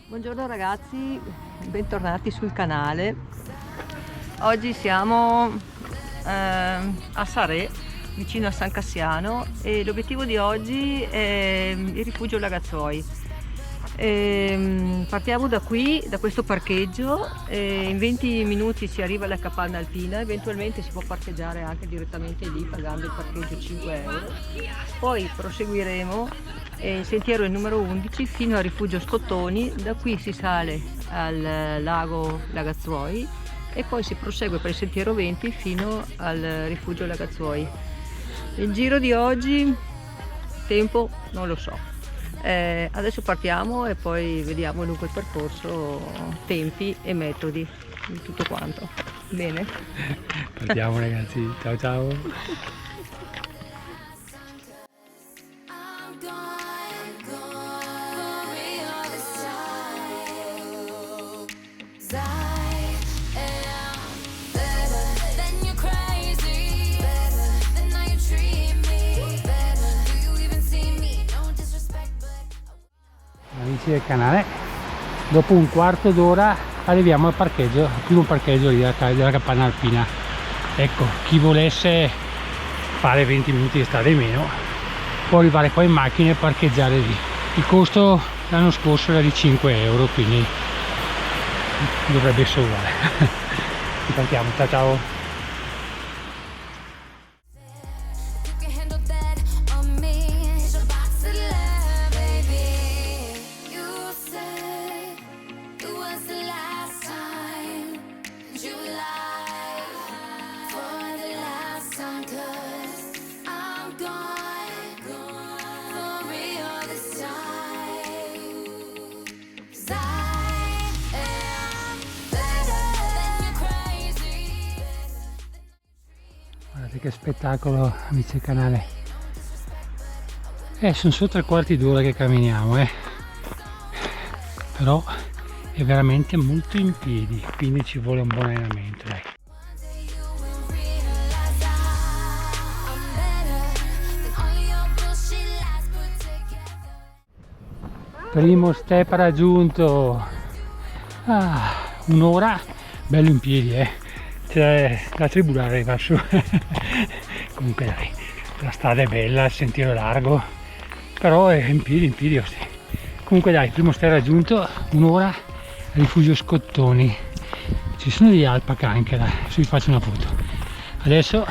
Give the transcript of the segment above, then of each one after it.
Buongiorno ragazzi, bentornati sul canale. Oggi siamo a Sarè, vicino a San Cassiano, e l'obiettivo di oggi è il rifugio Lagazuoi. Partiamo da qui, da questo parcheggio, e in 20 minuti si arriva alla capanna alpina. Eventualmente si può parcheggiare anche direttamente lì pagando il parcheggio 5 euro. Poi proseguiremo il sentiero è il numero 11 fino al rifugio Scottoni. Da qui si sale al lago Lagazuoi e poi si prosegue per il sentiero 20 fino al rifugio Lagazuoi. Il giro di oggi, tempo non lo so. Adesso partiamo e poi vediamo lungo il percorso tempi e metodi di tutto quanto. Bene? Partiamo ragazzi, ciao ciao! Amici del canale, dopo un quarto d'ora arriviamo al parcheggio, al primo parcheggio lì della capanna alpina. Ecco, chi volesse fare 20 minuti di strada in meno può arrivare qua in macchina e parcheggiare lì. Il costo l'anno scorso era di 5 euro, quindi dovrebbe essere uguale. Partiamo, ciao ciao! Guardate che spettacolo, amici del canale. Sono solo 3/4 d'ora che camminiamo, però è veramente molto in piedi, quindi ci vuole un buon allenamento, dai. Primo step raggiunto. Un'ora bello in piedi, c'è la tribuna arriva su. Comunque dai, la strada è bella, il sentiero è largo, però è in piedi sì. Comunque dai, primo step raggiunto, un'ora, rifugio Scottoni. Ci sono degli alpaca anche là, adesso vi faccio una foto. Adesso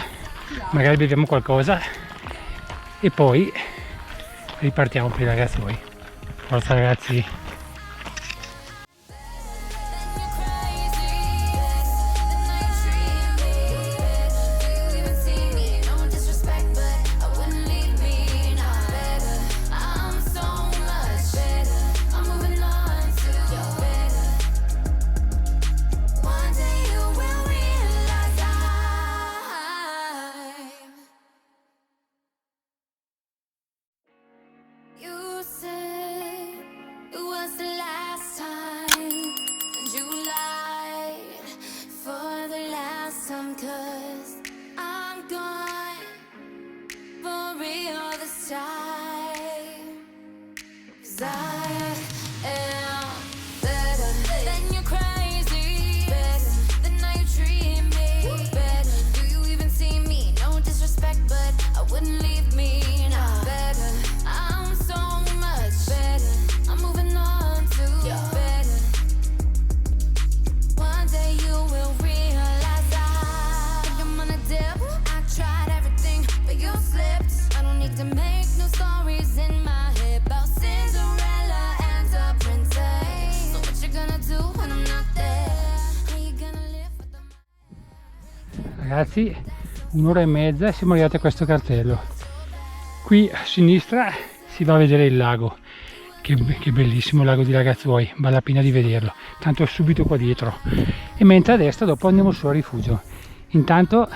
magari beviamo qualcosa e poi ripartiamo per i Lagazuoi. Forza ragazzi! Ragazzi, un'ora e mezza siamo arrivati a questo cartello. Qui a sinistra si va a vedere il lago, che bellissimo il lago di Lagazuoi, vale la pena di vederlo, tanto è subito qua dietro. E mentre a destra dopo andiamo su al rifugio. Intanto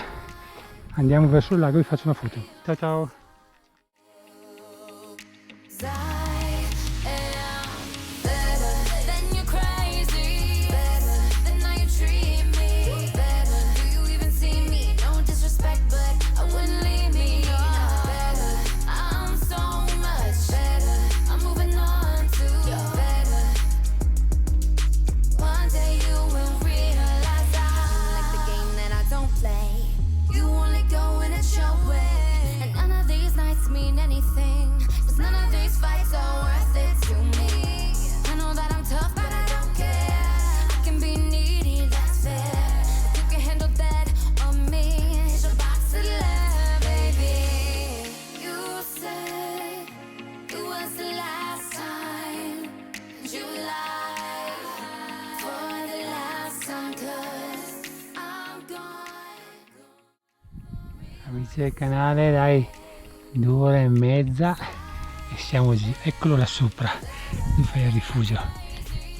andiamo verso il lago e vi faccio una foto. Ciao ciao! Amici del canale, dai, 2 ore e mezza e siamo giù. Eccolo là sopra, dove fai il rifugio.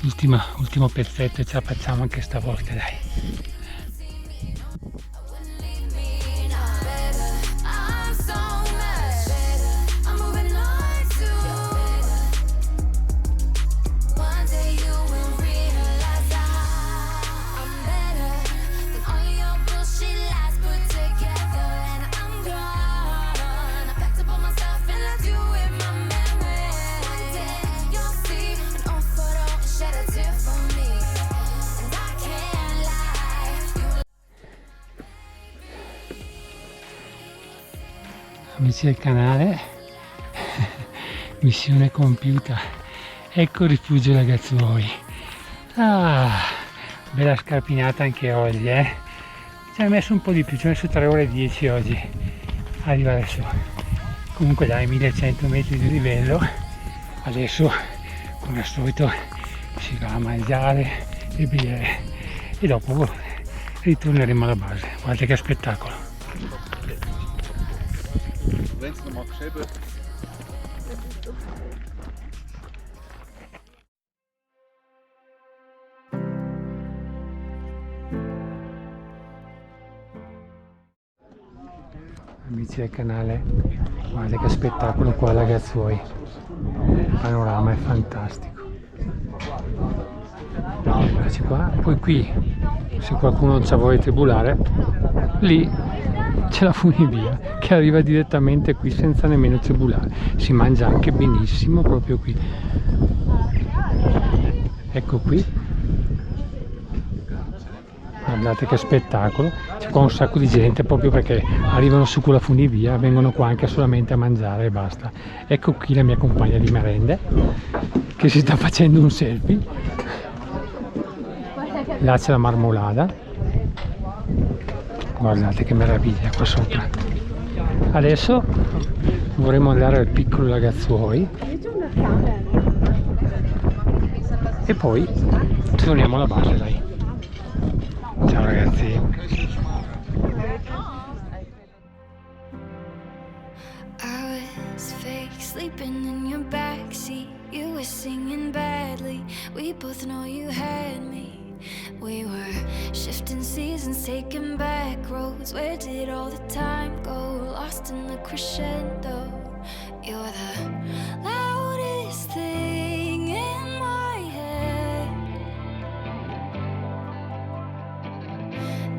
Ultimo pezzetto e ce la facciamo anche stavolta, dai. Amici del canale, missione compiuta, ecco il rifugio ragazzuoli. Bella scarpinata anche oggi, ci ha messo un po' di più, ci ha messo 3 ore e 10 oggi a arrivare su. Comunque dai, 1100 metri di livello, adesso come al solito si va a mangiare e bere e dopo ritorneremo alla base. Guardate che spettacolo. Amici del canale, guardate che spettacolo qua ragazzuoli, il panorama è fantastico. Eccoci qua, poi qui se qualcuno non sa vuole tribulare, lì c'è la funivia che arriva direttamente qui senza nemmeno tribulare, si mangia anche benissimo proprio qui. Ecco qui, guardate che spettacolo, c'è qua un sacco di gente proprio perché arrivano su con la funivia, vengono qua anche solamente a mangiare e basta. Ecco qui la mia compagna di merende che si sta facendo un selfie, là c'è la marmolada. Guardate che meraviglia qua sopra. Adesso vorremmo andare al piccolo ragazzuoli e poi torniamo alla base, dai. Ciao ragazzi. I was fake sleeping in your backseat. You were singing badly. We both know you had me. We were shifting seasons, taking back roads. Where did all the time go? Lost in the crescendo. You're the loudest thing in my head,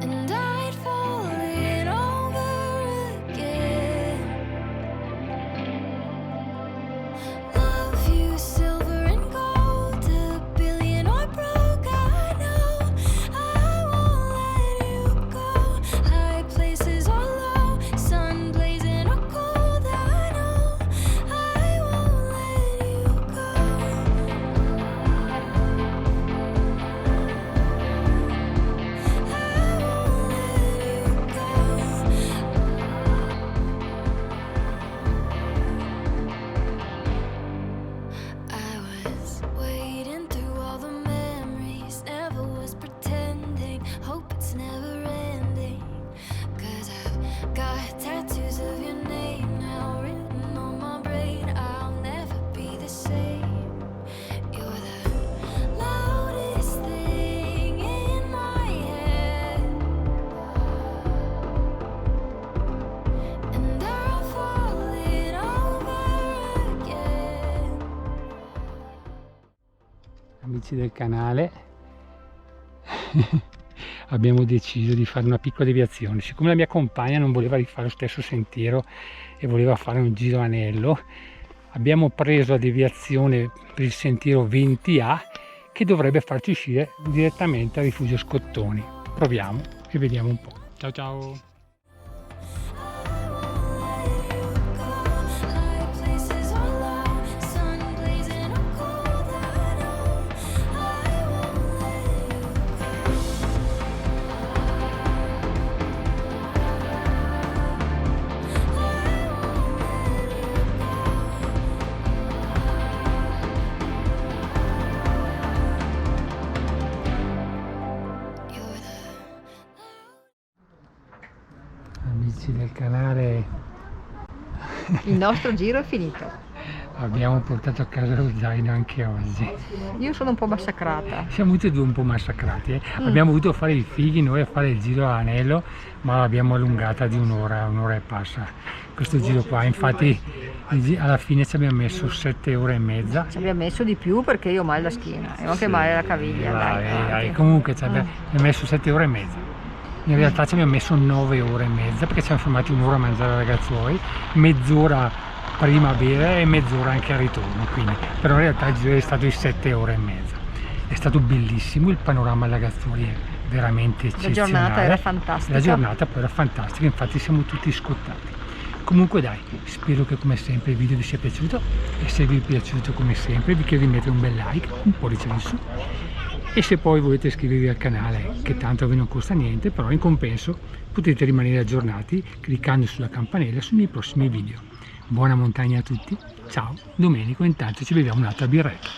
and I'd fall in over again. Love you, silver and gold, a billion or broke. I know I won't let you go. High places or low, sun blazing or cold. I know I won't let you go. I won't let you go. I was wading through all the memories, never was pretending, hope it's never ending. 'Cause I've got tattoos of your name now written on my brain. I'll never be the same. You're the loudest thing in my head, and I'll fall in over again. Amici del canale, abbiamo deciso di fare una piccola deviazione. Siccome la mia compagna non voleva rifare lo stesso sentiero e voleva fare un giro anello, abbiamo preso la deviazione per il sentiero 20A che dovrebbe farci uscire direttamente al rifugio Scottoni. Proviamo e vediamo un po'. Ciao ciao! High places or low, sun blazing or cold. I know I won't let you go. You're the amici del canale, Il nostro giro è finito. abbiamo portato a casa lo zaino anche oggi. Io sono un po' massacrata. Siamo tutti e due un po' massacrati. Abbiamo voluto fare i fighi noi a fare il giro a Anello, ma l'abbiamo allungata di un'ora e passa. Questo giro qua, infatti alla fine ci abbiamo messo 7 ore e mezza. Ci abbiamo messo di più perché io ho male la schiena e ho anche male la caviglia. Dai. Comunque ci abbiamo messo 7 ore e mezza. In realtà ci abbiamo messo 9 ore e mezza perché ci siamo fermati un'ora a mangiare ragazzuoli, mezz'ora prima a bere e mezz'ora anche al ritorno, quindi però in realtà il giro è stato di 7 ore e mezza. È stato bellissimo, il panorama ragazzuoli è veramente eccezionale. La giornata era fantastica. La giornata poi era fantastica, infatti siamo tutti scottati. Comunque dai, spero che come sempre il video vi sia piaciuto e se vi è piaciuto come sempre vi chiedo di mettere un bel like, un pollice in su e se poi volete iscrivervi al canale, che tanto vi non costa niente, però in compenso potete rimanere aggiornati cliccando sulla campanella sui miei prossimi video. Buona montagna a tutti, ciao, Domenico, intanto ci beviamo un'altra birretta.